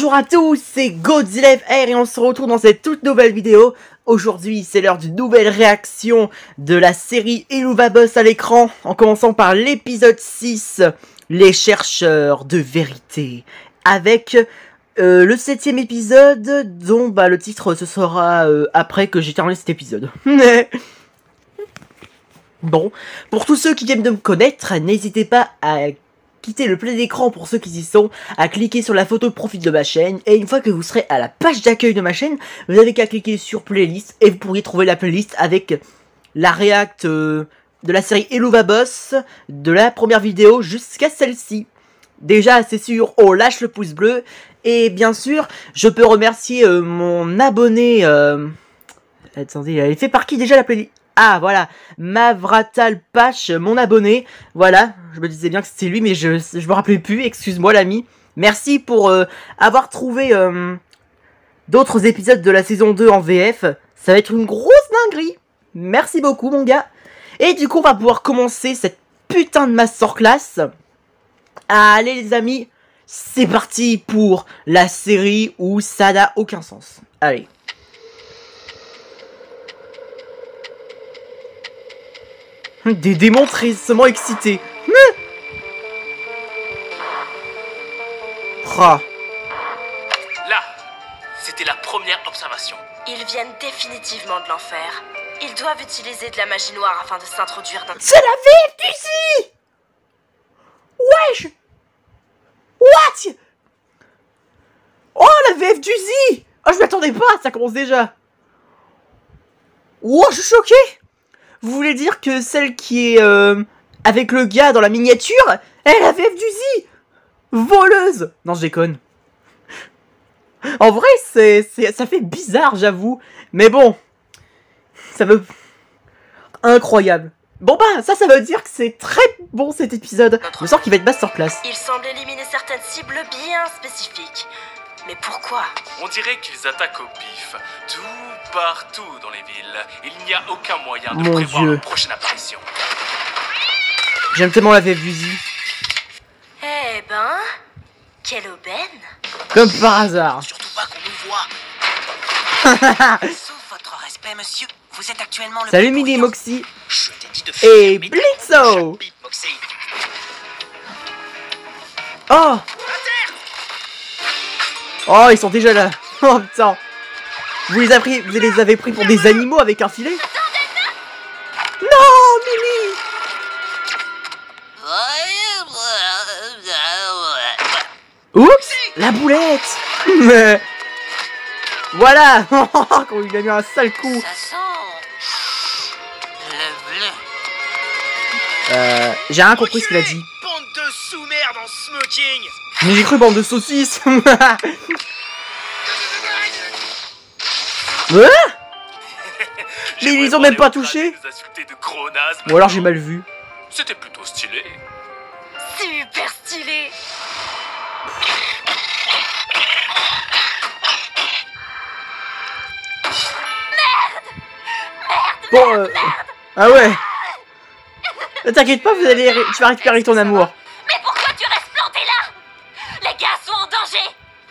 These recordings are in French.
Bonjour à tous, c'est Godzilla FR et on se retrouve dans cette toute nouvelle vidéo. Aujourd'hui, c'est l'heure d'une nouvelle réaction de la série Helluva Boss à l'écran, en commençant par l'épisode 6, les chercheurs de vérité, avec le 7ème épisode, dont le titre ce sera après que j'ai terminé cet épisode. Bon, pour tous ceux qui viennent de me connaître, n'hésitez pas à quitter le plein écran pour ceux qui y sont, à cliquer sur la photo de profil de ma chaîne, et une fois que vous serez à la page d'accueil de ma chaîne, vous n'avez qu'à cliquer sur playlist, et vous pourriez trouver la playlist avec la réact de la série Helluva Boss, de la première vidéo jusqu'à celle-ci. Déjà, c'est sûr, on lâche le pouce bleu, et bien sûr, je peux remercier mon abonné, attendez, elle est fait par qui déjà la playlist? Ah, voilà, Mavratal Pache, mon abonné, voilà, je me disais bien que c'était lui, mais je me rappelais plus, excuse-moi l'ami. Merci pour avoir trouvé d'autres épisodes de la saison 2 en VF, ça va être une grosse dinguerie. Merci beaucoup mon gars. Et du coup, on va pouvoir commencer cette putain de masterclass. Allez les amis, c'est parti pour la série où ça n'a aucun sens. Allez. Des démons tristement excités. Là, c'était la première observation. Ils viennent définitivement de l'enfer. Ils doivent utiliser de la magie noire afin de s'introduire dans... C'est la VF. Wesh. What? Oh, la VF d'Uzi. Oh, je m'attendais pas, ça commence déjà. Oh, je suis choqué. Vous voulez dire que celle qui est avec le gars dans la miniature, elle est la VF d'Uzi? Voleuse. Non, je déconne. En vrai, ça fait bizarre, j'avoue. Mais bon, ça veut... Incroyable. Bon bah, ça veut dire que c'est très bon cet épisode. Je sens qu'il va être masterclass. Ils semblent éliminer certaines cibles bien spécifiques. Mais pourquoi? On dirait qu'ils attaquent au pif, tout partout dans les villes. Il n'y a aucun moyen de prévoir leur prochaine apparition. J'aime tellement la VF d'Uzi. Eh ben, quelle aubaine. Comme par hasard. Surtout pas qu'on nous voit. Sauf votre respect, monsieur. Vous êtes actuellement le... Salut Mini Moxie. Je t'ai dit de et Blitzo. Oh. Oh, ils sont déjà là. Oh putain. Vous les avez pris pour des animaux avec un filet? Non, Mini. Oups, la boulette. Voilà. Quand il a mis un sale coup. Ça sent le bleu. J'ai rien compris ce qu'il a dit. Bande de sous-merde en smoking. Mais j'ai cru bande de saucisses. Mais ils ont même pas touché. Ou alors j'ai mal vu. C'était plutôt stylé. Super stylé. Bon, ah ouais. Ne t'inquiète pas, tu vas récupérer ton amour. Mais pourquoi tu restes planté là? Les gars sont en danger.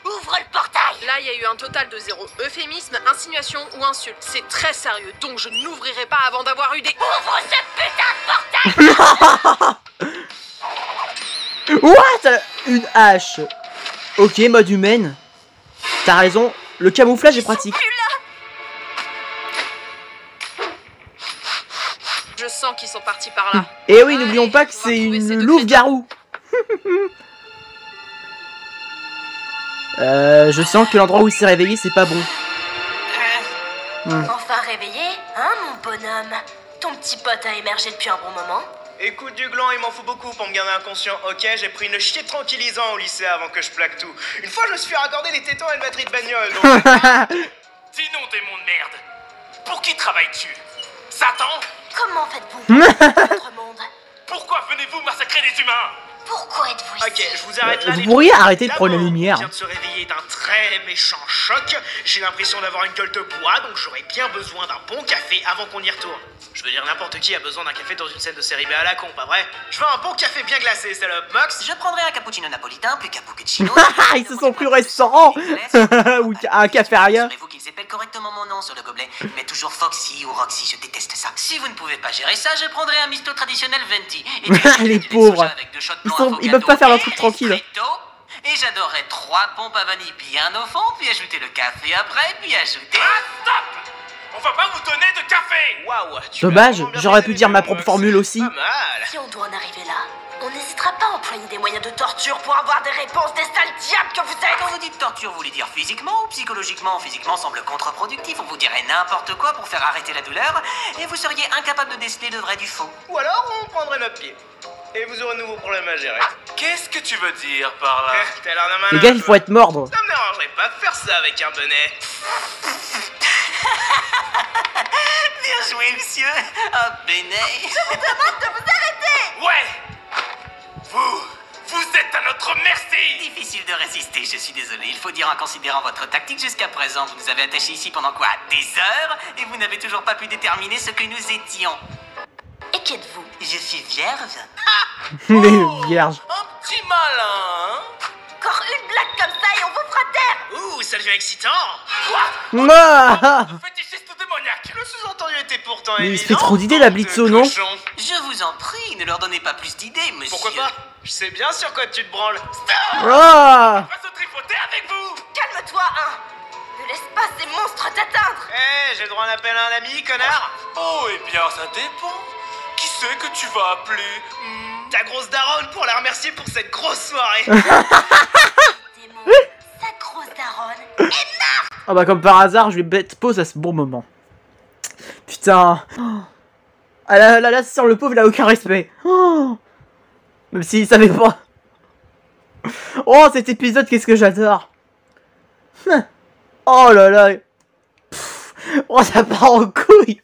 Ouvre le portail. Là, il y a eu un total de 0 euphémisme, insinuation ou insulte. C'est très sérieux, donc je n'ouvrirai pas avant d'avoir eu des... Ouvre ce putain de portail. What? Une hache. Ok, mode humaine. T'as raison, le camouflage est pratique. Je sens qu'ils sont partis par là. Et oui, n'oublions pas que c'est une louve-garou. Je sens que l'endroit où il s'est réveillé, c'est pas bon. Enfin réveillé, hein mon bonhomme? Ton petit pote a émergé depuis un bon moment. Écoute du gland, il m'en faut beaucoup pour me garder inconscient. Ok, j'ai pris une chier tranquillisant au lycée avant que je plaque tout. Une fois, je me suis fait raccorder des tétons à une batterie de bagnole. Donc... Dis-nous, démon de merde. Pour qui travailles-tu? Satan? Comment faites-vous pour votre monde? Pourquoi venez-vous massacrer les humains? Pourquoi êtes-vous ici? Ok, je vous arrête là. Vous les pourriez trucs. arrêter de prendre la D'abord, lumière. On vient de se réveiller d'un très méchant choc. J'ai l'impression d'avoir une gueule de bois, donc j'aurais bien besoin d'un bon café avant qu'on y retourne. Je veux dire, n'importe qui a besoin d'un café dans une scène de série B à la con, pas vrai? Je veux un bon café bien glacé, salope. Mox? Je prendrai un cappuccino napolitain, plus cappuccino. Ils se sont plus restaurants ou un cafétéria. Assurez-vous qu'ils épellent correctement mon nom sur le gobelet. Mais toujours Foxy ou Roxy, je déteste ça. Si vous ne pouvez pas gérer ça, je prendrai un misto traditionnel venti. Et Les du lait de pauvres. soja avec 2 shots blancs Ils peuvent pas faire leur truc et tranquille. ristretto. Et j'adorerais 3 pompes à vanille bien au fond, puis ajouter le café après, puis ajouter... Ah, stop! On va pas vous donner de café! Waouh, Dommage, j'aurais pu dire ma propre formule aussi. Pas mal. Si on doit en arriver là, on n'hésitera pas à employer des moyens de torture pour avoir des réponses des sales diables que vous Quand êtes. vous dites torture, vous voulez dire physiquement ou psychologiquement? Physiquement semble contre-productif, on vous dirait n'importe quoi pour faire arrêter la douleur, et vous seriez incapable de déceler le vrai du faux. Ou alors, on prendrait notre pied. Et vous aurez de nouveaux problèmes à gérer. Qu'est-ce que tu veux dire par là? T'as l'air d'un malin. Les gars, il faut être mordre. Ça me dérangerait pas de faire ça avec un bonnet. Bien joué, monsieur. Ah, Béné. Ouais! Vous êtes à notre merci! Difficile de résister, je suis désolé. Il faut dire en considérant votre tactique jusqu'à présent. Vous nous avez attachés ici pendant quoi? Des heures? Et vous n'avez toujours pas pu déterminer ce que nous étions. Et qui êtes-vous? Je suis vierge. Les vierges. Un petit malin, hein? Encore une blague comme ça et on vous fera taire. Ouh, ça devient excitant. Quoi? Ah Fétichiste démoniaque! Le sous-entendu était pourtant Mais il évident. se fait trop d'idées, la Blitzo, non? Cochon. Je vous en prie, ne leur donnez pas plus d'idées, monsieur. Pourquoi pas? Je sais bien sur quoi tu te branles. Ah On va se tripoter avec vous! Calme-toi, hein. Ne laisse pas ces monstres t'atteindre. Eh, j'ai le droit à un appel à un ami, connard. Oh, eh bien, ça dépend. Qui c'est que tu vas appeler? Ta grosse daronne pour la remercier pour cette grosse soirée. Démon, sa grosse daronne. Ah bah comme par hasard, je vais mettre pause à ce bon moment. Putain. Ah là, sur le pauvre, il a aucun respect. Oh. Même s'il savait pas. Oh, cet épisode, qu'est-ce que j'adore. Oh là là. Pff. Oh, ça part en couille.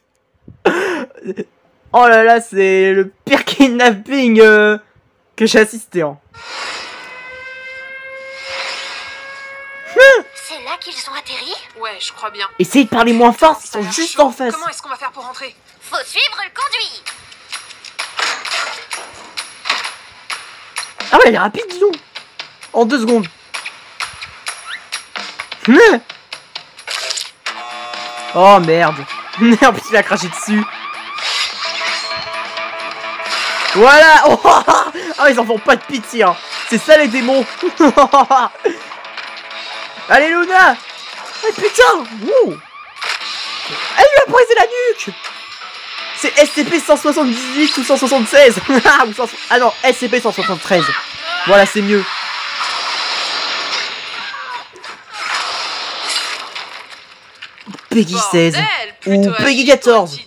Oh là là, c'est le pire kidnapping que j'ai assisté. Hein. C'est là qu'ils ont atterri? Ouais, je crois bien. Essayez de parler moins fort, ils Ça a sont l'air juste chaud. en face. Comment est-ce qu'on va faire pour rentrer? Faut suivre le conduit. Ah ouais, elle est rapide, dis donc. En 2 secondes. Oh merde. Merde, il a craché dessus. Voilà. Oh, ah, ils en font pas de pitié. Hein. C'est ça les démons. Allez Luna. Oh putain. Wouh. Elle lui a brisé la nuque. C'est SCP-178 ou 176. Ah non, SCP-173. Voilà, c'est mieux. Peggy 16. Ou Peggy 14.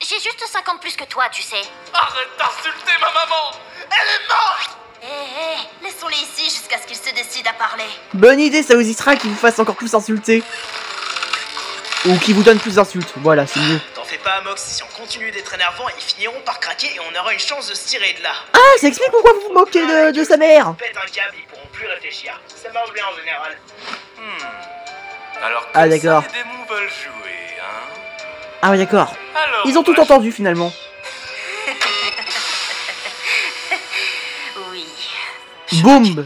J'ai juste 5 ans de plus que toi, tu sais. Arrête d'insulter ma maman! Elle est morte! Hé, laissons-les ici jusqu'à ce qu'ils se décident à parler. Bonne idée, ça vous évitera qu'ils vous fassent encore plus insulter. Ou qu'ils vous donnent plus d'insultes. Voilà, c'est mieux. T'en fais pas, Mox. Si on continue d'être énervant, ils finiront par craquer et on aura une chance de se tirer de là. Ah, ça explique pourquoi vous vous moquez de sa mère. Pète un câble, ils pourront plus réfléchir. Ça marche bien en général. Alors, Ah, comme d'accord. ça, les démons veulent jouer, hein? Ah oui, d'accord. Alors, Ils ont tout on va entendu finalement. Oui. Boum.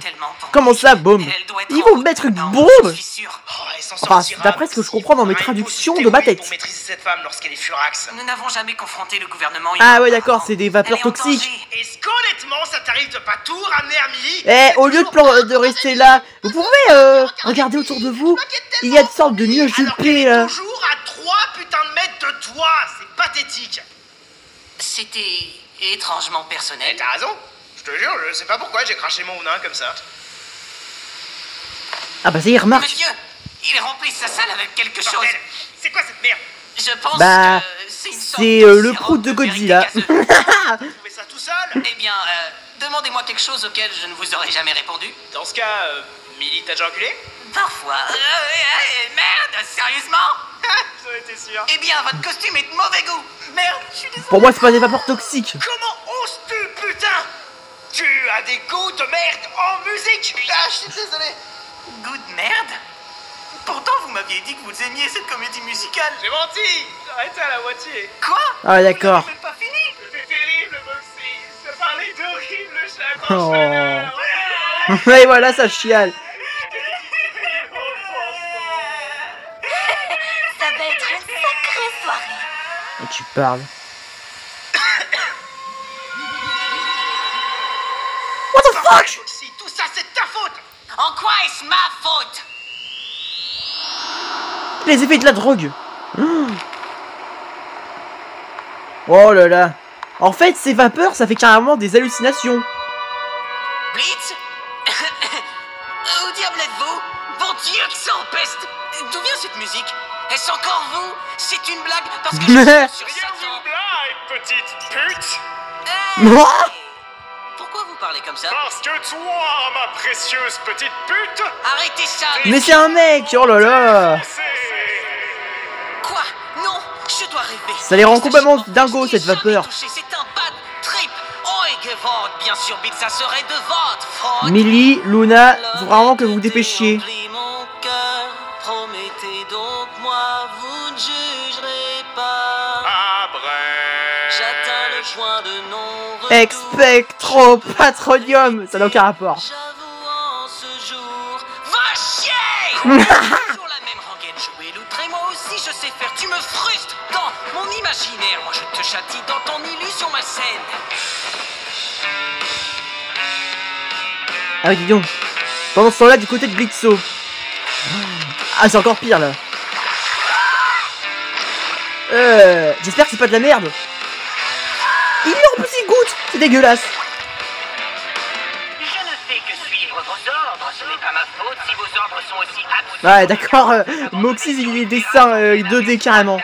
Comment ça, boum? Ils vont mettre une bombe? Je suis sûr. Oh, elle s'en Enfin, sortira. d'après ce que je comprends dans mes Ah, il faut traductions tout de ma dérouler tête. Pour maîtriser cette femme lorsqu'elle est furax. Nous n'avons jamais confronté le gouvernement. Ah ouais, d'accord, c'est des vapeurs Elle est en toxiques. danger. Est-ce qu'honnêtement, ça t'arrive de pas tout ramener à Millie? Eh, au lieu de rester là, vous pouvez regarder autour de vous. Il y a une sorte de nuage de Alors qu'elle paix est là. toujours à 3 putains de mètres de toi. C'est pathétique. C'était étrangement Eh, personnel. t'as raison. Je te jure, je sais pas pourquoi j'ai craché mon nain comme ça. Ah bah ça y est, remarque. Monsieur, il remplit sa salle avec quelque chose. Bordel, c'est quoi cette merde? Je pense Bah, que c'est une sorte c'est de le sérum prout de vérité Godzilla. gazeuse. Vous trouvez ça tout seul? Eh bien, demandez-moi quelque chose auquel je ne vous aurais jamais répondu. Dans ce cas, Millie t'a déjà enculé? Parfois. Merde, sérieusement? J'en étais sûr. Eh bien, votre costume est de mauvais goût. Merde, je suis désolé. Pour moi, c'est pas des vapeurs toxiques. Comment oses-tu, putain? Tu as des goûts de merde en musique. Ah, je suis désolé. Goût de merde? Pourtant, vous m'aviez dit que vous aimiez cette comédie musicale. J'ai menti. J'ai arrêté à la moitié. Quoi? Ah d'accord. Vous n'avez pas fini? C'était terrible, Moxie. Ça parlait d'horribles chats Oh. enchaîneurs. Et voilà, ça chiale. Ça va être une sacrée soirée. Et tu parles. What the fuck? Moxie, tout ça, c'est ta faute. En quoi est-ce ma faute? Les effets de la drogue. Oh là là. En fait, ces vapeurs, ça fait carrément des hallucinations. Blitz? Où diable êtes-vous? Bon Dieu, que ça empeste! D'où vient cette musique? Est-ce encore vous? C'est une blague parce que je suis sur Satan. blague, petite pute. Moi? Pourquoi vous parlez comme ça? Parce que toi, ma précieuse petite pute, Arrêtez ça! Mais c'est un mec. Oh là là. Quoi? Non, je dois rêver. Ça les rend complètement dingo cette vapeur. C'est un bad trip. Oh, et Gevord, bien sûr, Blitz, ça serait de votre faute. Millie, Luna, faut vraiment que vous vous dépêchiez. Mon cœur, promettez donc moi, vous ne jugerez pas. J'atteins le point de non-retour. Expectro Patronium. Ça n'a aucun rapport. J'avoue en ce jour, va chier. Sur la même rengaine, jouer l'outre et moi aussi je sais faire. Tu me frustres dans mon imaginaire. Moi je te châtie dans ton illusion malsaine. Ah oui, dis donc. Pendant ce temps-là, du côté de Blitzo. Ah, c'est encore pire, là. J'espère que c'est pas de la merde. Il est en plus, il goûte. C'est dégueulasse. Je ne fais que suivre vos ordres. Ce n'est pas ma faute si vos ordres sont aussi absurdes. Ouais, d'accord. Moxie, il est dessin 2D carrément.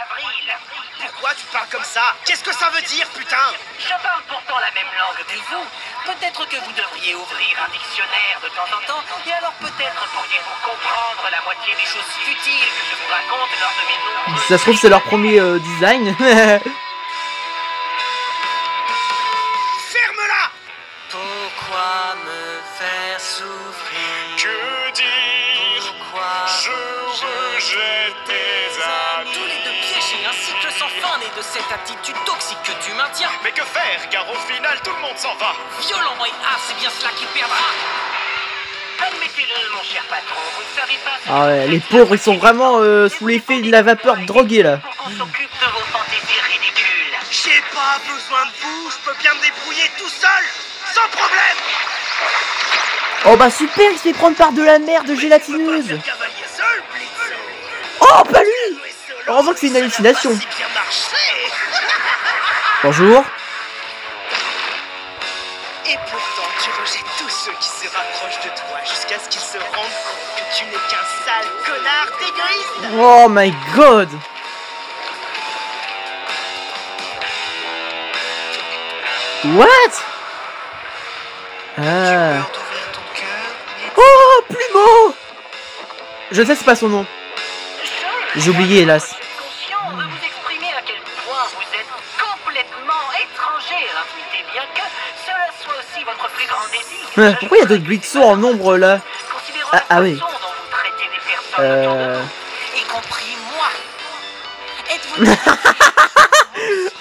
Pourquoi tu parles comme ça? Qu'est-ce que ça veut dire, putain? Je parle pourtant la même langue que vous. Peut-être que vous devriez ouvrir un dictionnaire de temps en temps, et alors peut-être pourriez-vous comprendre la moitié des choses futiles que je vous raconte lors de mes nombreux... Si ça se trouve, c'est leur premier design. Ferme-la! Pourquoi me faire souffrir? que dire? Pourquoi Je rejette tes amis. tous les deux piégés, un cycle sans fin né de cette attitude toxique que tu maintiens. Mais que faire, car au final tout le monde s'en va. Violent et c'est bien cela qui perdra. Admettez-le, mon cher patron, vous ne savez pas... Ah ouais, les pauvres, ils sont vraiment sous l'effet de la vapeur droguée, là. Pour qu'on s'occupe de vos fantaisies ridicules. J'ai pas besoin de vous, je peux bien me débrouiller tout seul, sans problème. Oh bah super, il se fait prendre par de la merde gélatineuse. Cavalier seul, Blitzo. Oh, pas lui. Heureusement que c'est une hallucination. Si bien marché. Bonjour. Et pourtant, tu rejettes tous ceux qui se rapprochent de toi jusqu'à ce qu'ils se rendent compte que tu n'es qu'un sale connard d'égoïste. Oh my god. What? Ah. Oh, Plumeau. Je sais, c'est pas son nom. J'ai oublié, hélas. Conscient de vous exprimer à quel point vous êtes complètement étranger à l'intimité, bien que cela soit aussi votre plus grand désir. Pourquoi il y a d'autres Blitzo en nombre, là? Considérons Ah, la ah oui. façon dont vous traitez des personnes autour de vous, y compris moi. Êtes-vous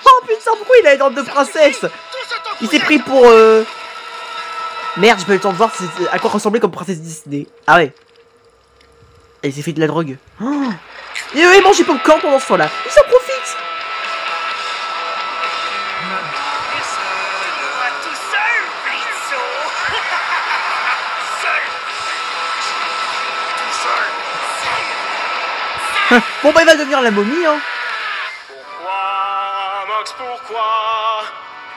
Oh putain, pourquoi il a les dents de princesse? Il s'est pris pour Merde, j'ai pas eu le temps de voir à quoi ressemblait comme princesse Disney. Ah ouais. Et il s'est fait de la drogue. Oh. Et il mange des popcorn pendant ce temps-là. Il s'en profite. Toi tout seul, Blitzo. Seul. Bon bah il va devenir la momie, hein. Pourquoi, Mox, pourquoi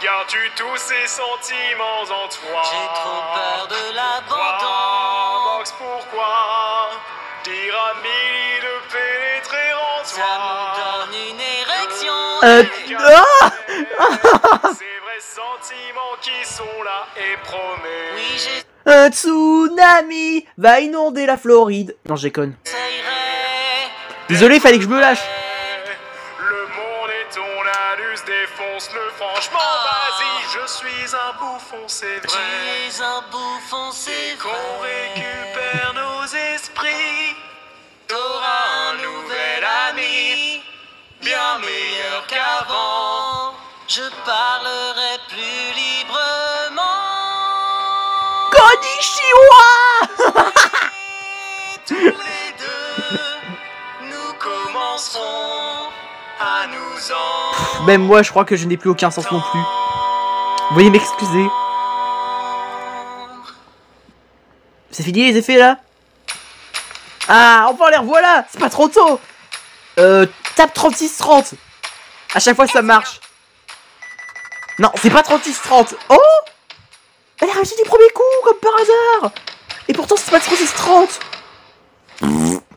gardes-tu tous ces sentiments en toi? J'ai trop peur de Pourquoi, l'abandon. Mox, pourquoi dire à Millie de pénétrer en Ça toi? me donne une érection. Ah Ces vrais sentiments qui sont là et promets. Oui, j'essayerai. un tsunami va inonder la Floride. Non, je déconne. Désolé, fallait que je me lâche. Le monde est ton anus défoncé. Annonce-le franchement, vas-y. Je suis un bouffon, c'est vrai. Tu es un bouffon, c'est vrai. Qu'on récupère nos esprits. T'auras un nouvel ami, bien meilleur qu'avant. Je parlerai plus librement. Konnichiwa. Et tous les deux, nous commencerons à nous en... Même moi, je crois que je n'ai plus aucun sens non plus. Veuillez m'excuser. C'est fini les effets là? Ah, enfin les revoilà. C'est pas trop tôt. Tape 36-30. À chaque fois ça marche. Non, c'est pas 36-30. Oh, elle a réussi du premier coup, comme par hasard. Et pourtant c'est pas 36-30.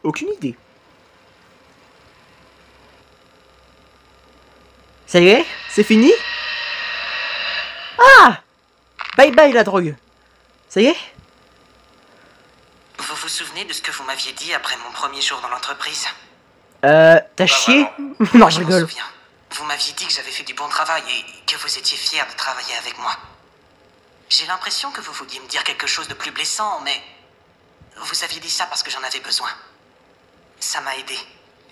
Aucune idée. Ça y est, c'est fini. Ah, bye bye la drogue. Ça y est. Vous vous souvenez de ce que vous m'aviez dit après mon premier jour dans l'entreprise? T'as chié? Non, je Je m'en rigole. souviens. Vous m'aviez dit que j'avais fait du bon travail et que vous étiez fier de travailler avec moi. J'ai l'impression que vous vouliez me dire quelque chose de plus blessant, mais vous aviez dit ça parce que j'en avais besoin. Ça m'a aidé.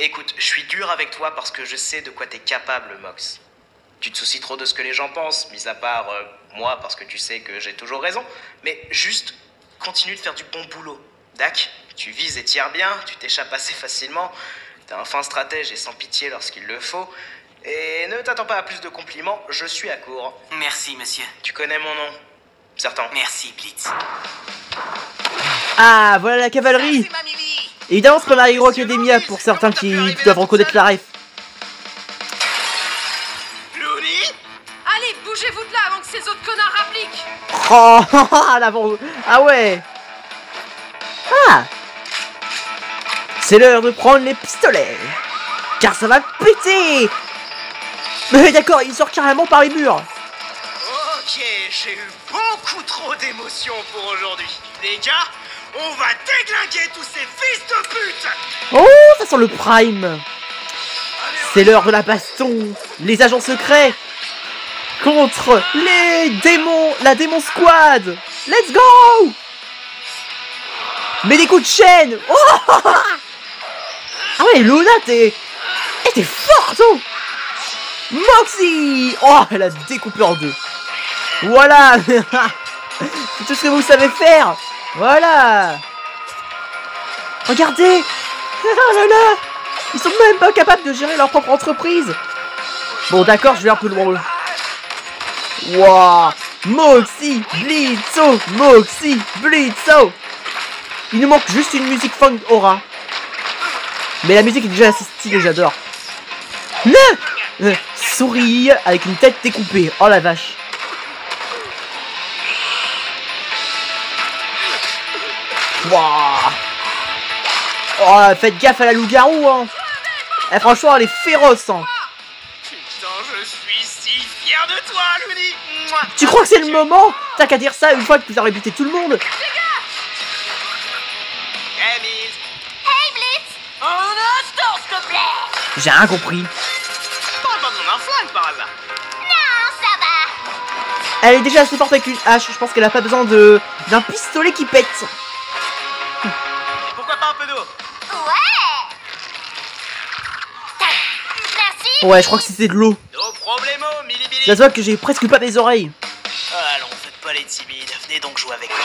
Écoute, je suis dur avec toi parce que je sais de quoi t'es capable, Mox. Tu te soucies trop de ce que les gens pensent, mis à part moi parce que tu sais que j'ai toujours raison. Mais juste, continue de faire du bon boulot. Dac, tu vises et tires bien, tu t'échappes assez facilement. T'es un fin stratège et sans pitié lorsqu'il le faut. Et ne t'attends pas à plus de compliments, je suis à court. Merci, monsieur. Tu connais mon nom? Certain. Merci, Blitz. Ah, voilà la cavalerie. C'est ma Mimi. Évidemment, c'est pas My Hero Academia pour certains qui doivent reconnaître la ref. Looney? Allez, bougez-vous de là avant que ces autres connards appliquent. Oh, l'avant. Ah ouais. Ah. C'est l'heure de prendre les pistolets. Car ça va péter. Mais d'accord, il sort carrément par les murs. Ok, j'ai eu beaucoup trop d'émotions pour aujourd'hui. Les gars, on va déglinguer tous ces fils de pute. Oh, ça sent le prime. C'est l'heure de la baston. Les agents secrets contre les démons, la démon squad. Let's go. Mais des coups de chaîne. Oh. Ah ouais, Luna, t'es forte, oh. Moxie. Oh, elle a découpé en deux. Voilà. C'est tout ce que vous savez faire. Voilà. Regardez. Oh là là. Ils sont même pas capables de gérer leur propre entreprise. Bon, d'accord, je vais un peu loin. Waouh. Moxie, Blitzo. Moxie, Blitzo. Il nous manque juste une musique funk aura. Mais la musique est déjà assez stylée, j'adore. Souris avec une tête découpée. Oh la vache. Waouh. Oh, faites gaffe à la loup-garou, hein. Eh, franchement, elle est féroce, hein. Putain, je suis si fier de toi, Looney. Mouah. Tu crois que c'est le moment? T'as qu'à dire ça une fois que tu as rébuté tout le monde. Emile. Hey Blitz! Un instant, s'il te plaît. J'ai rien compris. T'aurais pas besoin d'un flingue par hasard. Non, ça va! Elle est déjà assez forte avec une hache. Je pense qu'elle a pas besoin d'un pistolet qui pète. Et pourquoi pas un peu d'eau? Ouais! Merci! Ouais, je crois que c'était de l'eau. No problemo, Milly Billy. Ça se voit que j'ai presque pas mes oreilles. Allons, faites pas les timides. Venez donc jouer avec papa.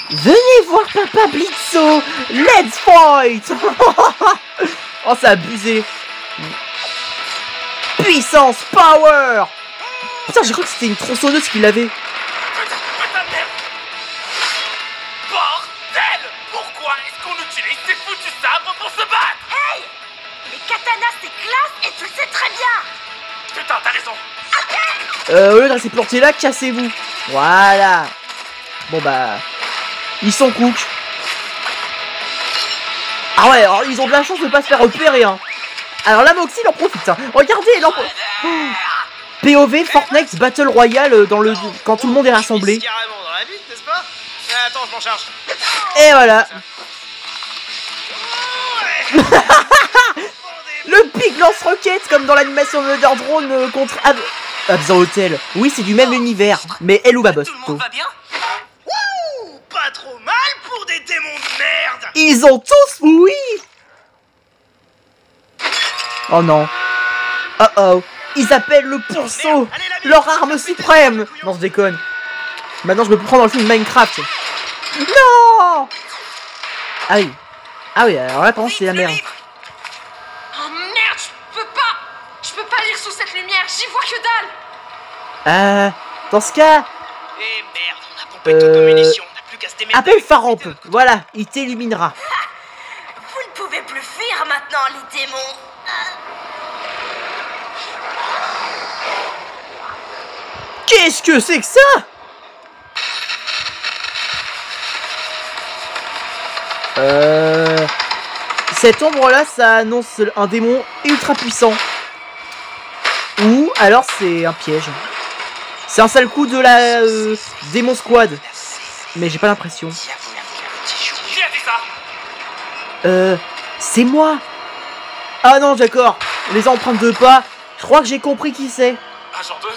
Venez voir Papa Blitzo. Let's fight. Oh, c'est abusé. Puissance, power. Putain, j'ai cru que c'était une tronçonneuse qu'il avait. Putain de merde. Bordel! Pourquoi est-ce qu'on utilise ces foutus sabres pour se battre? Hey! Les katanas c'est classe et tu le sais très bien! Putain, t'as raison. Au lieu de rester planté là, cassez-vous. Voilà. Bon bah, ils sont cook. Ah ouais, alors ils ont de la chance de pas se faire repérer, hein. Alors la Moxie, il en profite, hein. Regardez, elle en profite. POV Fortnite Battle Royale quand tout le monde est rassemblé. Carrément dans la vie, n'est-ce pas? Attends, je m'en charge. Et voilà. Le pic lance roquettes comme dans l'animation Murder Drone contre Abza Hotel. Oui, c'est du même univers, mais elle ou Babos. Tout le monde va bien? Ouh, pas trop mal pour des démons de merde. Ils ont tous oui. Oh non. Oh oh. Ils appellent le pourceau, leur arme suprême. Non, je déconne. Maintenant, je me prends dans le film Minecraft. Non. Ah oui. Ah oui, alors là, c'est la merde. Oh merde, je peux pas lire sous cette lumière, j'y vois que dalle. Dans ce cas, Eh merde, on a pompé toutes nos munitions, on n'a plus qu'à se démerder. appelle Faramp. Voilà, il t'illuminera. Vous ne pouvez plus fuir maintenant, les démons. Qu'est-ce que c'est que ça? Cette ombre-là, ça annonce un démon ultra puissant. Ou alors c'est un piège. C'est un sale coup de la démon squad. Mais j'ai pas l'impression. Qui a dit ça? C'est moi. Ah non, d'accord. Les empreintes de pas. Je crois que j'ai compris qui c'est. Agent 2?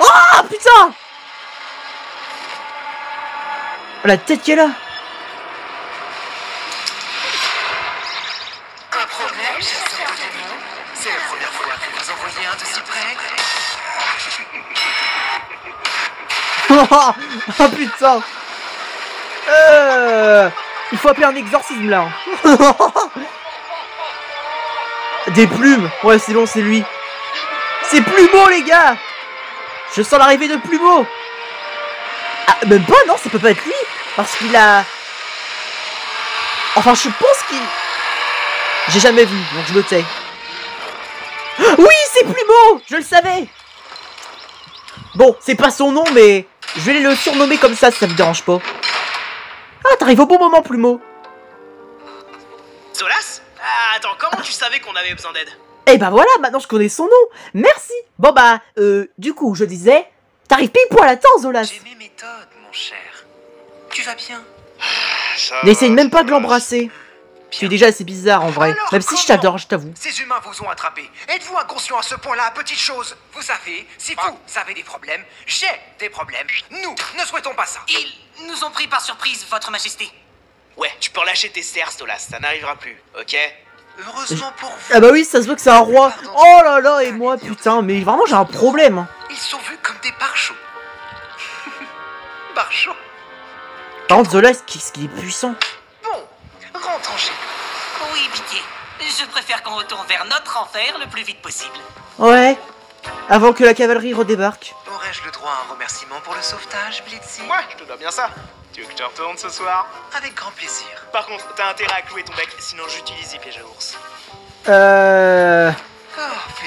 Oh putain! La tête qu'elle a. Un problème, chasseur de démons? C'est la première fois que vous en voyez un de si près. Oh putain. Il faut appeler un exorcisme là. Des plumes. Ouais, c'est bon, c'est lui. C'est Plumeau, les gars. Je sens l'arrivée de Plumeau. Ah, même pas, non, ça peut pas être lui. Parce qu'il a... Enfin, je pense qu'il... J'ai jamais vu, donc je me tais. Oui, c'est Plumeau. Je le savais. Bon, c'est pas son nom, mais... Je vais le surnommer comme ça, si ça me dérange pas. Ah, t'arrives au bon moment, Plumeau. Zolas? Ah, attends, comment tu savais qu'on avait besoin d'aide? Eh ben voilà, maintenant je connais son nom. Merci. Bon bah, du coup, je disais, t'arrives pile poil à temps, Zolas. J'ai mes méthodes, mon cher. Tu vas bien? N'essaye même pas de l'embrasser. Tu es déjà assez bizarre en vrai. Alors, Même si je comment t'adore, je t'avoue. Ces humains vous ont attrapé. Êtes-vous inconscient à ce point-là, petite chose? Vous savez, si vous avez des problèmes, j'ai des problèmes. Nous ne souhaitons pas ça. Ils nous ont pris par surprise, votre majesté. Ouais, tu peux relâcher tes cerfs, Zolas, ça n'arrivera plus, ok? Heureusement pour vous. Ah bah oui, ça se voit que c'est un roi. Oh là là, et moi, putain, mais vraiment j'ai un problème. Ils sont vus comme des barchots. Barchots? Par contre, Zolas, qu'est-ce qu'il est puissant. Bon, rentrons chez nous. Oui, pitié. Je préfère qu'on retourne vers notre enfer le plus vite possible. Ouais. Avant que la cavalerie redébarque. Aurais-je le droit à un remerciement pour le sauvetage, Blitzy? Ouais, je te dois bien ça. Tu veux que je te retourne ce soir? Avec grand plaisir. Par contre, t'as intérêt à clouer ton bec, sinon j'utilise les pièges à ours.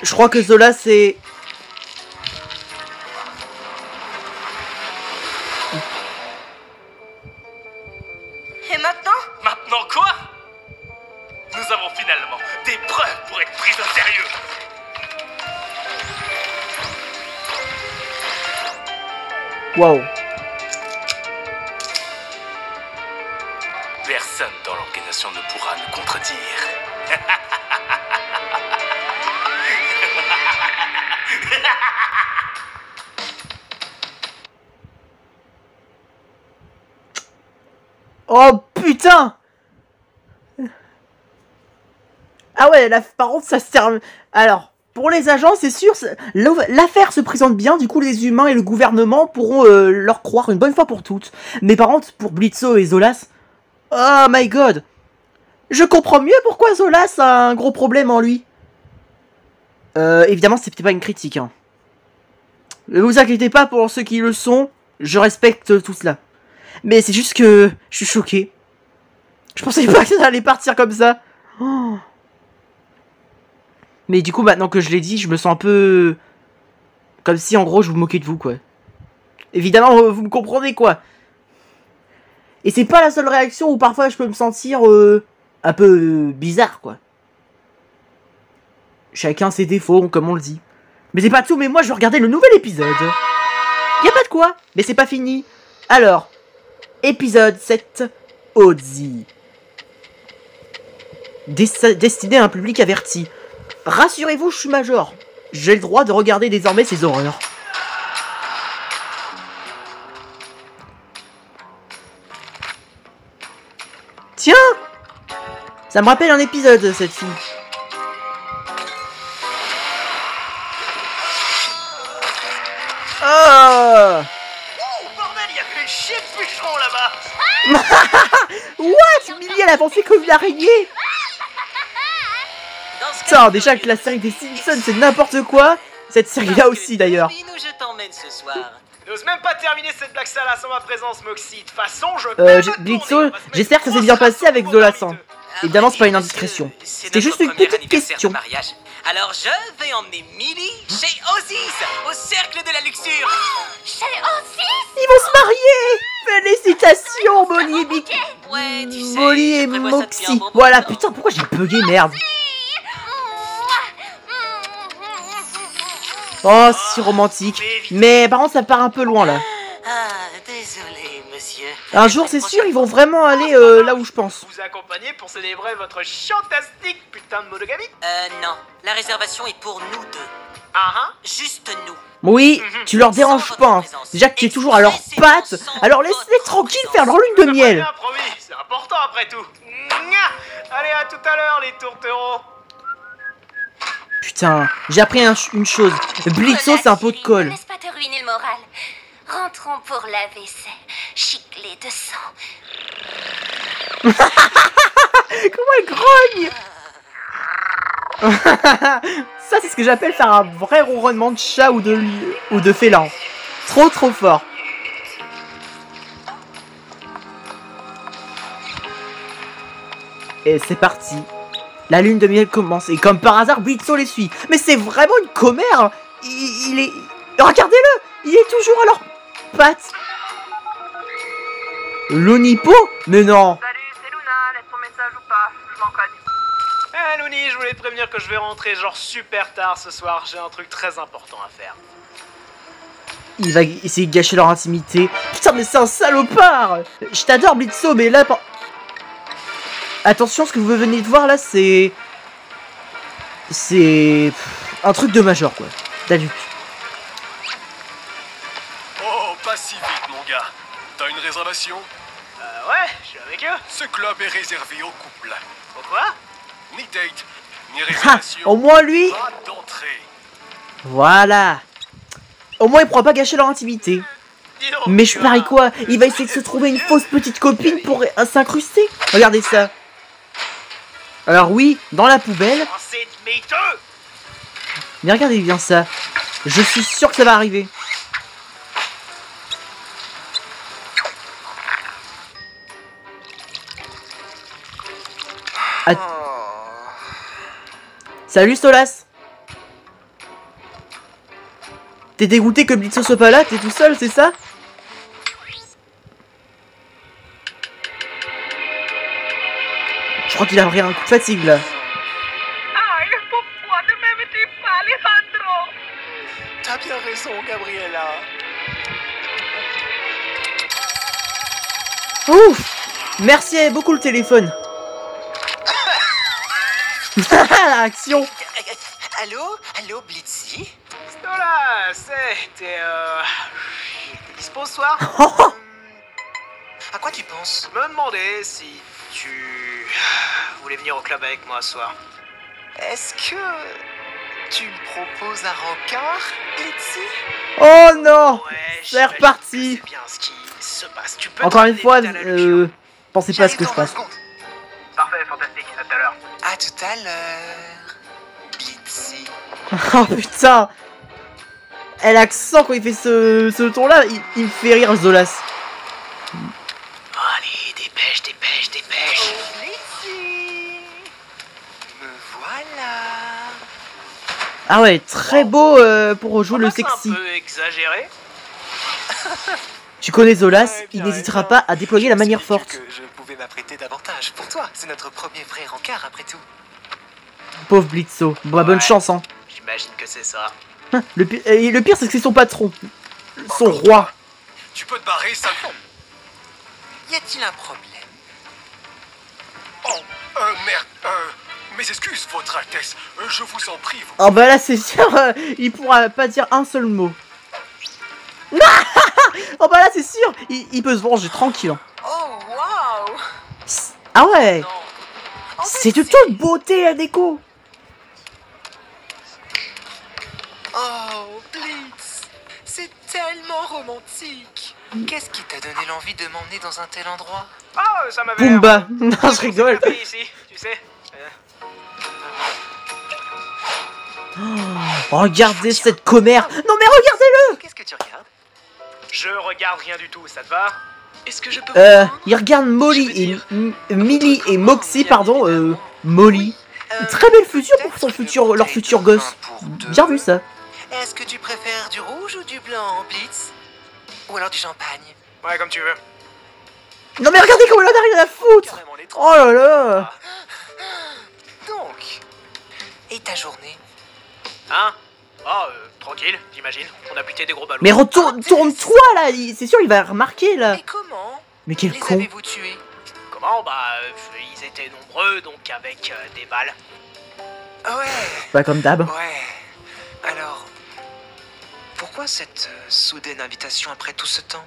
Je crois que Zolas c'est... Et maintenant? Maintenant quoi? Nous avons finalement des preuves pour être pris au sérieux. Waouh. Personne dans l'organisation ne pourra nous contredire. Oh putain. Ah ouais, par contre ça se termine... Alors, pour les agents, c'est sûr, l'affaire se présente bien, du coup les humains et le gouvernement pourront leur croire une bonne fois pour toutes. Mais par contre, pour Blitzo et Zolas... Oh my god. Je comprends mieux pourquoi Zolas a un gros problème en lui. Évidemment, c'était pas une critique. Hein. Ne vous inquiétez pas pour ceux qui le sont, je respecte tout cela. Mais c'est juste que je suis choqué. Je pensais pas que ça allait partir comme ça. Oh. Mais du coup, maintenant que je l'ai dit, je me sens un peu... Comme si, en gros, je vous moquais de vous, quoi. Évidemment, vous me comprenez, quoi. Et c'est pas la seule réaction où parfois je peux me sentir un peu bizarre, quoi. Chacun ses défauts, comme on le dit. Mais c'est pas tout, mais moi je vais regarder le nouvel épisode. Y a pas de quoi, mais c'est pas fini. Alors, épisode 7, Ozzy. Destiné à un public averti. Rassurez-vous, je suis major. J'ai le droit de regarder désormais ces horreurs. Tiens! Ça me rappelle un épisode, cette fille. Oh! Bordel, il y avait une chier de bûcheron là-bas. What? Millie, elle a avancé comme une araignée. Putain, déjà que la série des Simpsons, c'est n'importe quoi. Cette série-là aussi, d'ailleurs. Je t'emmène ce soir. N'ose même pas terminer cette blague salace en ma présence, Moxie. De toute façon, je Blitzo, j'espère que ça s'est bien passé avec Zolas. Évidemment, c'est pas une indiscretion. C'était juste une petite question. Alors je vais emmener Millie chez Osis, au cercle de la luxure. Chez Osis? Ils vont se marier. Félicitations, Molly et Mickey. Ouais, tu sais, Molly et je prévois ça depuis un Moxie. bon bout de Voilà, temps. putain, pourquoi j'ai bugué, merde. Oh, si romantique. Mais par contre, ça part un peu loin, là. Ah, désolé, monsieur. Un jour, c'est sûr, ils vont vraiment aller là où je pense. vous accompagner pour célébrer votre fantastique putain de monogamie. Non, la réservation est pour nous deux. Ah Juste nous. Oui, tu leur déranges pas. Hein. Déjà que tu es toujours à leurs pattes, alors laisse-les tranquilles faire leur lune de miel. Bien promis, c'est important après tout. Allez, à tout à l'heure, les tourtereaux. Putain, j'ai appris une chose. Blitzo, c'est un pot de colle. Ne laisse pas te ruiner le moral. Rentrons pour la vaisselle, giclée de sang. Comment elle grogne. Ça, c'est ce que j'appelle faire un vrai ronronnement de chat ou de félin. Trop fort. Et c'est parti. La lune de miel commence. Et comme par hasard, Blitzo les suit. Mais c'est vraiment une commère. Il est... Regardez-le. Il est toujours à leurs pattes. Lonipo? Mais non. Salut, c'est Luna, laisse ton message ou pas, je m'en cogne. Eh Louni, je voulais te prévenir que je vais rentrer genre super tard ce soir. J'ai un truc très important à faire. Il va essayer de gâcher leur intimité. Putain, mais c'est un salopard. Je t'adore, Blitzo, mais là... Attention, ce que vous venez de voir là, c'est... C'est... un truc de major, quoi. D'adulte. Oh, pas si vite, mon gars. T'as une réservation? Ouais, je suis avec eux. Ce club est réservé au couple. Pourquoi? Ni date, ni Ha! réservation. Au moins, lui... Pas d'entrée. Voilà. Au moins, il pourra pas gâcher leur intimité. Dis donc, Mais tu je parie vois. quoi? Il va essayer de se trouver une fausse petite copine pour s'incruster. Regardez ça. Alors oui, dans la poubelle. Oh, c'est miteux. Mais regardez bien ça. Je suis sûr que ça va arriver. Ah. Salut Solas. T'es dégoûté que Blitzo soit pas là? T'es tout seul, c'est ça? Je crois qu'il a pris un coup de fatigue là. Aïe, pourquoi ne m'aimes-tu pas, Alejandro? T'as bien raison, Gabriella. Ouf! Merci beaucoup le téléphone. Action. Allô, Blitzy? Stola, t'es dispo ce soir? À quoi tu penses? Je me demandais si tu voulais venir au club avec moi ce soir. Est-ce que tu me proposes un rencard, Blitzy? Oh non! Ouais, C'est j'imagine reparti. que c'est bien ce qui se passe. Tu peux Encore une te fois, ramener vite à la luxure. pensez pas à ce que je passe. Parfait, fantastique, à tout à l'heure. À tout à l'heure, Blitzy. Oh putain! Elle a accent quand il fait ce ton là, il me fait rire Zolas. Allez, dépêche. Blitzy, me voilà. Ah ouais, très beau pour jouer le C'est sexy. un peu exagéré. Tu connais Zolas, Ouais, il bien n'hésitera raison. pas à déployer la manière Explique forte. que je pouvais m'apprêter davantage pour toi. C'est notre premier vrai rencard après tout. Pauvre Blitzo. Bah, bonne Ouais. chance hein. J'imagine que c'est ça. Le pire c'est que c'est son patron. Son roi. Tu peux te barrer, sale... Y a-t-il un problème? Oh, merde, Mes excuses, votre Altesse. Je vous en prie. Oh bah là c'est sûr, il pourra pas dire un seul mot. Oh bah là c'est sûr, il peut se venger tranquille. Oh, waouh! Ah ouais, Non. En fait, c'est de toute beauté la déco. Oh, Blitz! C'est tellement romantique! Qu'est-ce qui t'a donné l'envie de m'emmener dans un tel endroit? Ah, ça m'avait... Pumba. Non, je rigole. Ici, tu sais. Oh, regardez cette commère. Non mais regardez-le. Qu'est-ce que tu regardes? Je regarde rien du tout, ça te va? Est-ce que je peux vous prendre? Il regarde Molly et Millie et Moxie, pardon, Molly. Très belle future pour son futur, leur futur gosse. Bien vu ça. Est-ce que tu préfères du rouge ou du blanc, Blitz? Ou alors du champagne? Ouais, comme tu veux. Non mais regardez comment elle en a rien à foutre. Carrément les trois. Oh là là. Donc, et ta journée? Hein? Oh, tranquille, j'imagine. On a buté des gros ballons. Mais tourne-toi là, c'est sûr il va remarquer là. Et comment? Mais quel Les con. avez-vous tués? Comment? Bah, ils étaient nombreux, donc avec des balles. Ouais, Pas comme d'hab. ouais. Alors, pourquoi cette soudaine invitation après tout ce temps?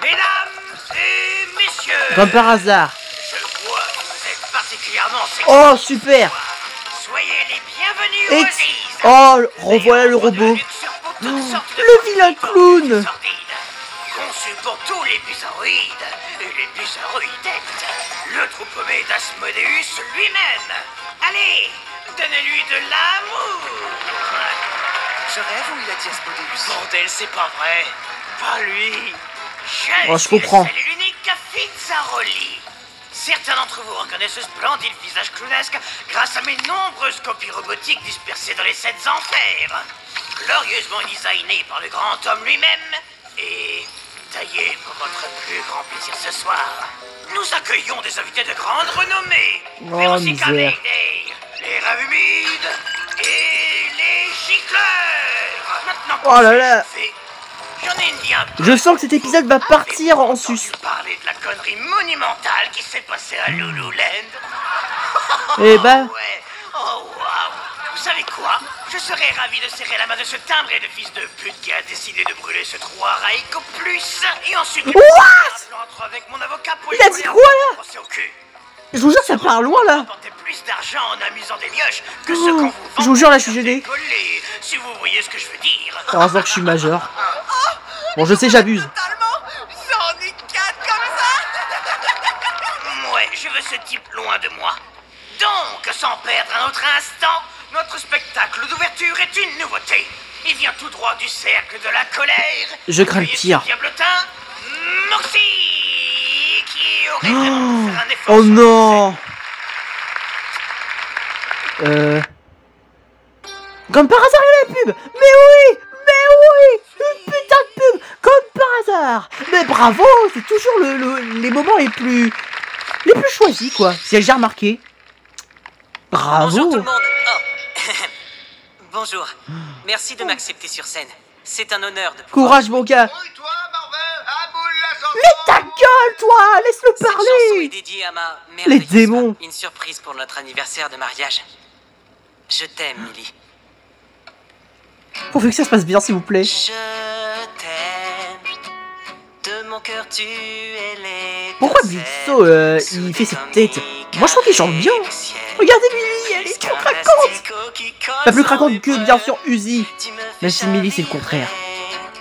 Mesdames et messieurs, Comme par hasard. je vois que vous êtes particulièrement sexy. Oh super. Soyez les bienvenus aux Ziz. Oh, revoilà le robot. Le vilain clown. Conçu pour tous les bizarroïdes et les bizarroïdettes. Le troupeau-mé d'Asmodeus lui-même. Allez, donnez-lui de l'amour. Je rêve ou il a dit Asmodeus? Bordel, c'est pas vrai. Pas lui. Oh, je comprends. C'est l'unique Fizzaroli. Certains d'entre vous reconnaissent ce splendide visage clownesque grâce à mes nombreuses copies robotiques dispersées dans les 7 enfers. Glorieusement designées par le grand homme lui-même et taillées pour votre plus grand plaisir ce soir. Nous accueillons des invités de grande renommée, mais Oh, aussi misère. Mayday, les rats humides et les gicleurs. Maintenant Oh là là. j'en ai une bien peu. Je sens que cet épisode va partir en sus. Parler de la connerie monumentale qui s'est passée à Lululand. Eh bah. Ouais. Oh waouh. Vous savez quoi? Je serais ravi de serrer la main de ce timbré de fils de pute qui a décidé de brûler ce trou à rails qu'au plus. Et ensuite... What? Entre avec mon avocat pour Il a dit quoi, là? procès au cul. Je vous jure ça part loin là. Rapportez plus d'argent en amusant des mioches que ce qu'on vous Je vous jure là je suis gêné. décollé, si vous voyez ce que je veux dire. Heureusement que je suis majeur. Bon je sais j'abuse. Totalement! J'en ai 4 comme ça! Ouais, je veux ce type loin de moi. Donc, sans perdre un autre instant, notre spectacle d'ouverture est une nouveauté. Il vient tout droit du cercle de la colère. Je crains le Veuillez pire. diablotin, Moxie, qui aurait vraiment dû faire un effort. Oh sur non. Comme par hasard il y a la pub. Mais oui. Une putain de pub. Comme par hasard. Mais bravo. C'est toujours les moments les plus choisis quoi. Si j'ai remarqué. Bravo. Bonjour tout le monde. Oh. Bonjour. Merci de m'accepter sur scène. C'est un honneur de pouvoir... Courage mon gars. Toi, Marvel, à bout la chanson. Mais ta gueule toi. Laisse-le Cette chanson est parler. dédiée à ma mère. Les démons. Une surprise pour notre anniversaire de mariage. Je t'aime, Millie. Pourvu que ça se passe bien s'il vous plaît. Je t'aime. De mon cœur, tu es les... Pourquoi Blitzo il fait cette tête? Moi je trouve qu'il chante bien. Regardez Millie, elle est trop craquante. Pas plus craquante que bien sûr Uzi. Même si Millie c'est le contraire.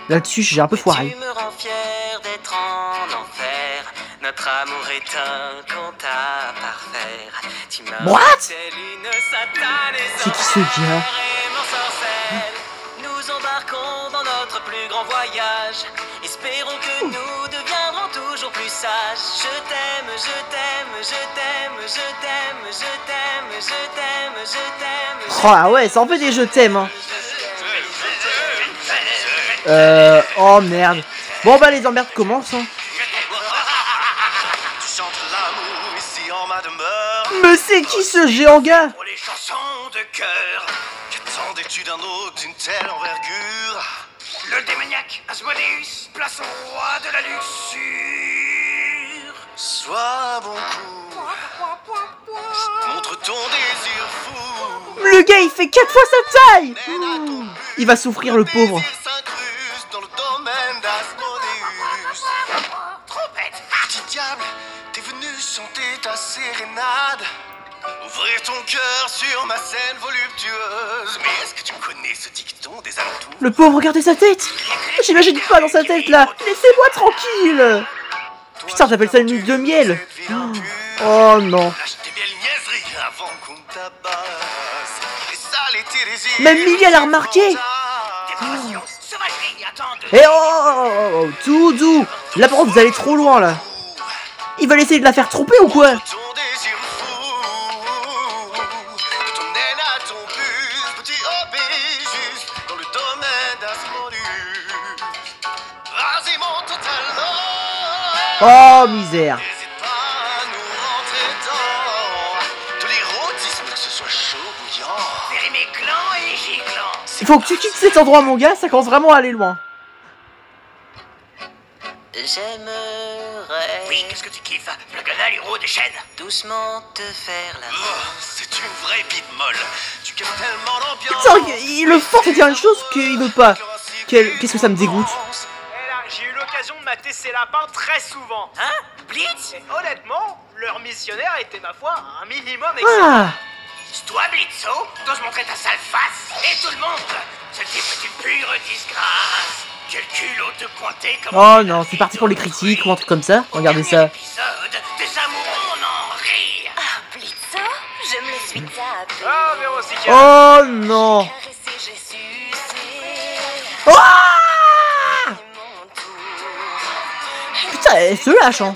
Là-dessus j'ai un peu foiré. Tu me rends fier d'être en enfer. Notre amour est un conte à parfaire. Tu m'as What? une satane et C'est qui ce gars? Nous embarquons dans notre plus grand voyage. Espérons que nous deviendrons toujours plus sages. Je t'aime, je t'aime, je t'aime, je t'aime, je t'aime, je t'aime, je t'aime. Oh ah ouais, ça en fait des je t'aime hein. Oh merde. Bon bah les emmerdes commencent hein. Tu chantes l'amour ici en ma demeure. Mais c'est qui ce géant gars? Pour les chansons de cœur, Qu'attendais-tu d'un hôte d'une telle envergure? le démoniaque Asmodeus place au roi de la luxure. Sois un bon coup. désir fou. Le gars, il fait 4 fois sa taille. Il va souffrir, le pauvre. S'incruste dans le domaine d'Asmodeus. Trop bête. Petit diable, t'es venu chanter ta sérénade. Ouvrir ton cœur sur ma scène voluptueuse. Mais est-ce que tu connais ce dicton des alentours? Le pauvre, regardez sa tête. J'imagine pas dans sa tête, là. Laissez-moi tranquille. Putain, t'appelles ça une nuit de miel. Oh non. Lâche tes belles niaiseries avant qu'on tabasse. Et ça, l'été désirs. Même Millie, elle a remarqué. Sauvagerie, attends. Eh oh, tout doux. Là, par contre, vous allez trop loin, là. Ils veulent essayer de la faire tromper ou quoi? Ton désir fou. De ton aile à ton bus. Petit hobby juste dans le domaine d'Asmodeus. Vas-y, monte ton talent. Oh, misère. N'hésite pas à nous rentrer dans de l'érotisme, que ce soit chaud, bouillant. Serrer mes glands et giglant. Il faut que tu quittes cet endroit, mon gars. Ça commence vraiment à aller loin. J'aimerais Oui, qu'est-ce que tu kiffes? Le canal héros des chaînes. doucement te faire la C'est une vraie bite molle. Tu casses tellement l'ambiance. Putain, il le force à dire une chose qu'il veut pas. Qu'est-ce que ça me dégoûte. Eh là, j'ai eu l'occasion de mater ces lapins très souvent. Hein? Blitz? Et honnêtement, leur missionnaire était ma foi un minimum excellent. Ah, C'est toi, Blitzo? T'oses montrer ta sale face? Et tout le monde? Ce type est une pure disgrâce. Quel culot te pointer comme... oh non, c'est parti pour les critiques ou un truc comme ça. Regardez ça. Épisode des amoureux, on en rit. Ah, Blitzo, je me le suis tapé. Ah, Vérosica. Oh non. Caressé, j'ai sucé. Ah, Mon tour. putain, elle se lâche, hein.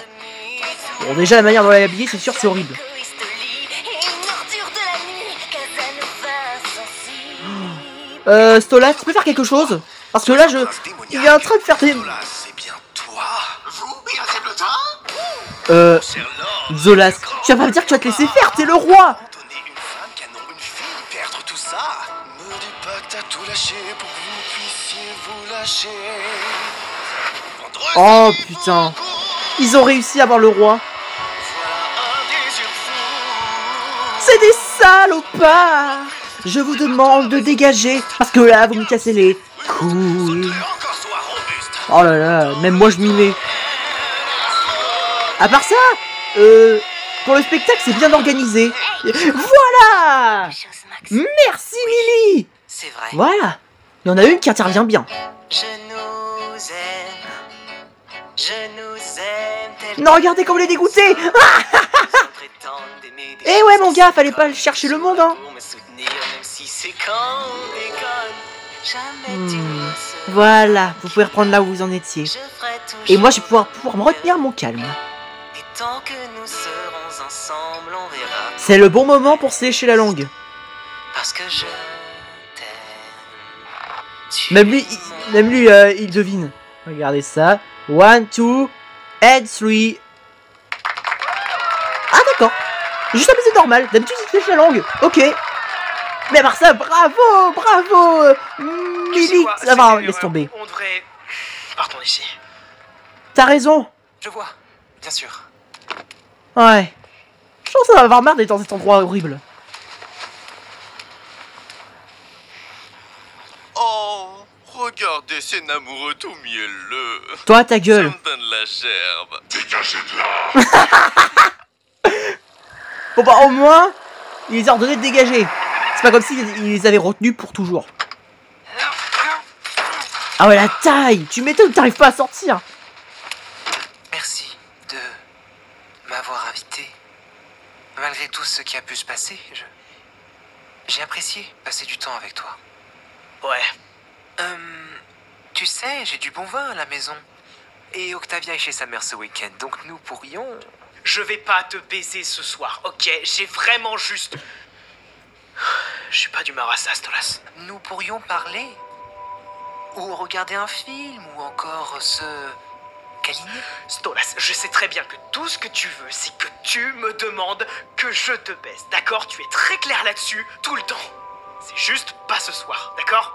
Bon, déjà, la manière dont elle est habillée, c'est sûr, c'est horrible. Égoïste lit et une ordure de la nuit. Casanova insensible. Stolas, tu peux faire quelque chose? Parce que là, il est en train de faire des... Là, c'est bien toi. Vous, irréblota. Zolas, tu vas pas me dire que tu vas te laisser faire, t'es le roi. Donner une femme, canon, une fille, perdre tout ça. Me dis pas que t'as tout lâché pour que vous puissiez vous lâcher. Oh putain. Ils ont réussi à avoir le roi. Voilà un désir fou. C'est des salopards. Je vous demande de dégager. Parce que là, vous me cassez les couilles. Encore sois robuste. Oh là là, même moi je m'y mets. À part ça, pour le spectacle, c'est bien organisé. Voilà. Chose Max. Merci Millie. C'est vrai. Voilà. Il y en a une qui intervient bien. Je nous aime. Je nous aime tel Non, regardez comme elle est dégoûtée. Eh ouais, mon gars, fallait pas chercher le monde, hein. Pour me soutenir, même si c'est quand on déconne. Jamais tu ne seras. Voilà, vous pouvez reprendre là où vous en étiez. Je ferai toujours. Et moi, je vais pouvoir me retenir mon calme. Et tant que nous serons ensemble, on verra. C'est le bon moment pour se lécher la langue. Parce que je t'aime. Tu Même lui, es mon- il devine. Regardez ça. 1, 2, and 3. Ah d'accord. Juste un baiser normal. D'habitude, il se lèche la langue. Ok. Mais à part ça, bravo, bravo, Tu sais Millie. quoi, Ça va, c'est laisse une tomber. erreur. On devrait... Partons d'ici. T'as raison. Je vois, bien sûr. Ouais. Je pense que ça va avoir marre d'être dans cet endroit horrible. Oh, regardez ces amoureux tout mielleux. Toi, ta gueule. Ça me donne la gerbe. Dégagez de là. Bon bah au moins, il les a ordonné de dégager. C'est pas comme s'il les avait retenus pour toujours. Ah ouais, la taille. Tu m'étonnes, t'arrives pas à sortir. Merci de m'avoir invité. Malgré tout ce qui a pu se passer, j'ai apprécié passer du temps avec toi. Ouais. Tu sais, j'ai du bon vin à la maison. Et Octavia est chez sa mère ce week-end, donc nous pourrions... Je vais pas te baiser ce soir, ok? J'ai vraiment juste... Je suis pas d'humeur à ça, Stolas. Nous pourrions parler. Ou regarder un film, ou encore se... câliner. Stolas, je sais très bien que tout ce que tu veux, c'est que tu me demandes que je te baise, d'accord? Tu es très clair là-dessus, tout le temps. C'est juste pas ce soir, d'accord?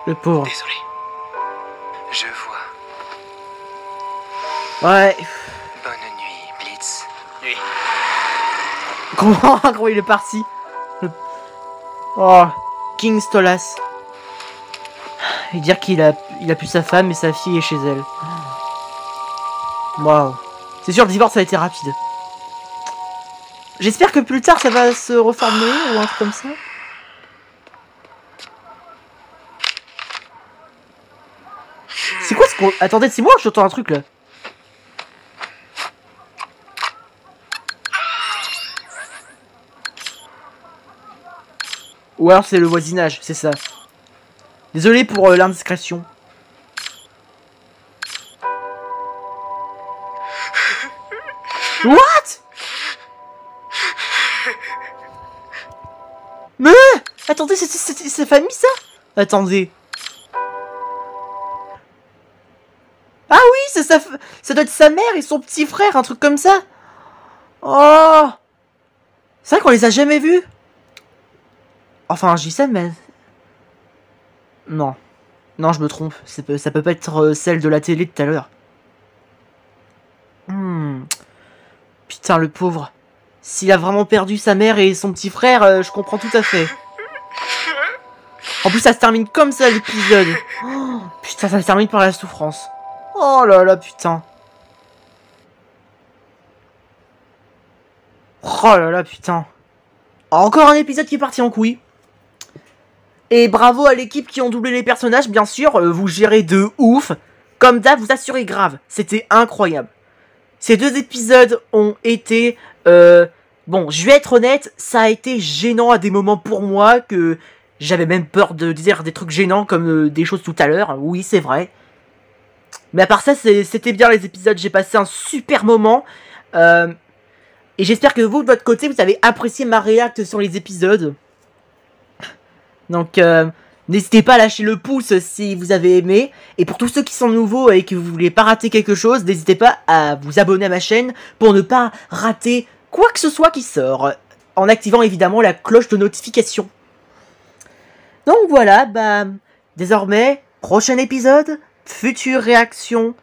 Le pauvre. Désolé. Je vois. Ouais. Bonne nuit, Blitz. Oui. Comment il est parti. Oh, King Stolas. Et dire qu'il a pu sa femme et sa fille est chez elle. Waouh. C'est sûr, le divorce a été rapide. J'espère que plus tard ça va se reformer ou un truc comme ça. C'est quoi ce qu'on... Attendez, c'est moi, j'entends un truc là. Ou alors c'est le voisinage, c'est ça. Désolé pour l'indiscrétion. What? Mais attendez, c'est sa famille ça? Attendez. Ah oui, ça doit être sa mère et son petit frère, un truc comme ça. Oh. C'est vrai qu'on les a jamais vus. Enfin, je dis ça, mais... Non. Non, je me trompe. Ça peut pas être celle de la télé de tout à l'heure. Putain, le pauvre. S'il a vraiment perdu sa mère et son petit frère, je comprends tout à fait. En plus, ça se termine comme ça, l'épisode. Oh, putain, ça se termine par la souffrance. Oh là là, putain. Oh là là, putain. Encore un épisode qui est parti en couille. Et bravo à l'équipe qui ont doublé les personnages, bien sûr, vous gérez de ouf. Comme d'hab, vous assurez grave. C'était incroyable. Ces 2 épisodes ont été... bon, je vais être honnête, ça a été gênant à des moments pour moi, que j'avais même peur de dire des trucs gênants comme des choses tout à l'heure. Oui, c'est vrai. Mais à part ça, c'était bien les épisodes, j'ai passé un super moment. Et j'espère que vous, de votre côté, vous avez apprécié ma réact sur les épisodes. Donc, n'hésitez pas à lâcher le pouce si vous avez aimé. Et pour tous ceux qui sont nouveaux et que vous voulez pas rater quelque chose, n'hésitez pas à vous abonner à ma chaîne pour ne pas rater quoi que ce soit qui sort. En activant évidemment la cloche de notification. Donc voilà, bah, désormais, prochain épisode, future réaction,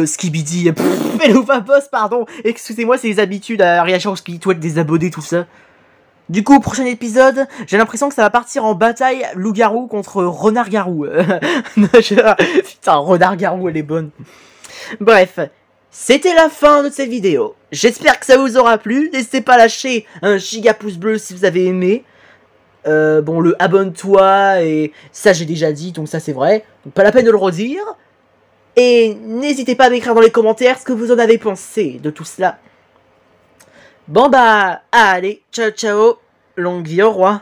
Skibidi, Pelouva Boss, pardon, excusez-moi, c'est les habitudes à réagir au Skibidi, des abonnés, tout ça. Du coup, prochain épisode, j'ai l'impression que ça va partir en bataille loup-garou contre renard-garou. Putain, renard-garou, elle est bonne. Bref, c'était la fin de cette vidéo. J'espère que ça vous aura plu. N'hésitez pas à lâcher un giga pouce bleu si vous avez aimé. Bon, le abonne-toi, et ça j'ai déjà dit, donc ça c'est vrai. Donc pas la peine de le redire. Et n'hésitez pas à m'écrire dans les commentaires ce que vous en avez pensé de tout cela. Bon bah, allez, ciao ciao, longue vie au roi.